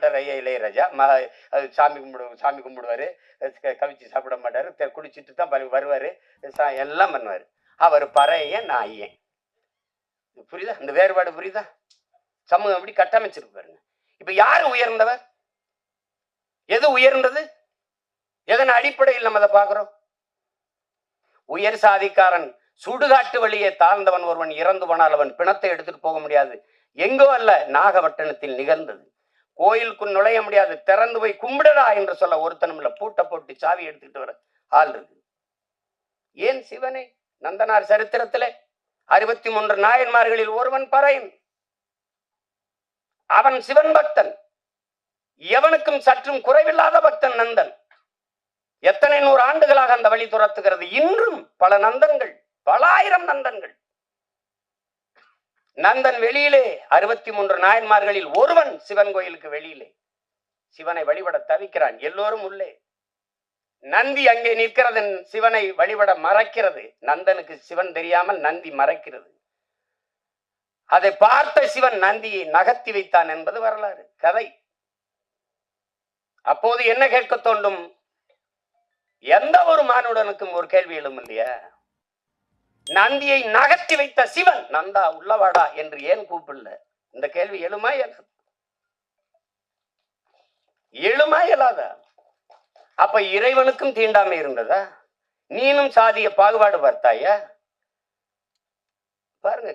மாட்டார் ஐயா இளையராஜா. அது சாமி கும்பிடுவாரு, கவிச்சு சாப்பிட மாட்டாரு, குடிச்சிட்டு தான் வருவாரு, எல்லாம் பண்ணுவாரு. அவர் பறையன், நான் ஐயன். புரியுதா? இந்த வேறுபாடு புரியுதா? சமூகம் எப்படி கட்டமைச்சிருக்கு பாருங்க. இப்ப யாரு உயர்ந்தவர்? எது உயர்ந்தது? எதன் அடிப்படையில் நம்ம அதை பார்க்கிறோம்? உயர் சாதிக்காரன் சுடுகாட்டு வழியே தாழ்ந்தவன் ஒருவன் இறந்து போனால் அவன் பிணத்தை எடுத்துட்டு போக முடியாது. எங்கோ அல்ல, நாகப்பட்டினத்தில் நிகழ்ந்தது. கோயிலுக்குள் நுழைய முடியாது, திறந்து போய் கும்பிடடா என்று சொல்ல ஒருத்தனும் இல்ல. பூட்டை போட்டு சாவி எடுத்துக்கிட்டு வர ஆள் இருக்கு. ஏன் சிவனே நந்தனார் சரித்திரத்திலே 63 நாயன்மார்களில் ஒருவன் பறையன். அவன் சிவன் பக்தன், எவனுக்கும் சற்றும் குறைவில்லாத பக்தன் நந்தன். எத்தனை 100 ஆண்டுகளாக அந்த வழி துரத்துகிறது. இன்றும் பல நந்தன்கள், பல ஆயிரம் நந்தன்கள். நந்தன் வெளியிலே 63 நாயன்மார்களில் ஒருவன் சிவன் கோயிலுக்கு வெளியிலே சிவனை வழிபட தவிக்கிறான். எல்லோரும் உள்ளே. நந்தி அங்கே நிற்கிறது, சிவனை வழிபட மறைக்கிறது. நந்தனுக்கு சிவன் தெரியாமல் நந்தி மறைக்கிறது. அதை பார்த்த சிவன் நந்தியை நகர்த்தி வைத்தான் என்பது வரலாறு, கதை. அப்போது என்ன கேட்க தோண்டும்? எந்த ஒரு மானுடனுக்கும் ஒரு கேள்வி எழும் இல்லையா? நந்தியை நகர்த்தி வைத்த சிவன் நந்தா உள்ளவாடா என்று ஏன் கூப்பிடல? இந்த கேள்வி எழுமா இயலாது? எழுமா இயலாதா? அப்ப இறைவனுக்கும் தீண்டாமை இருந்ததா? நீனும் சாதிய பாகுபாடு பார்த்தாயா? பாருங்க,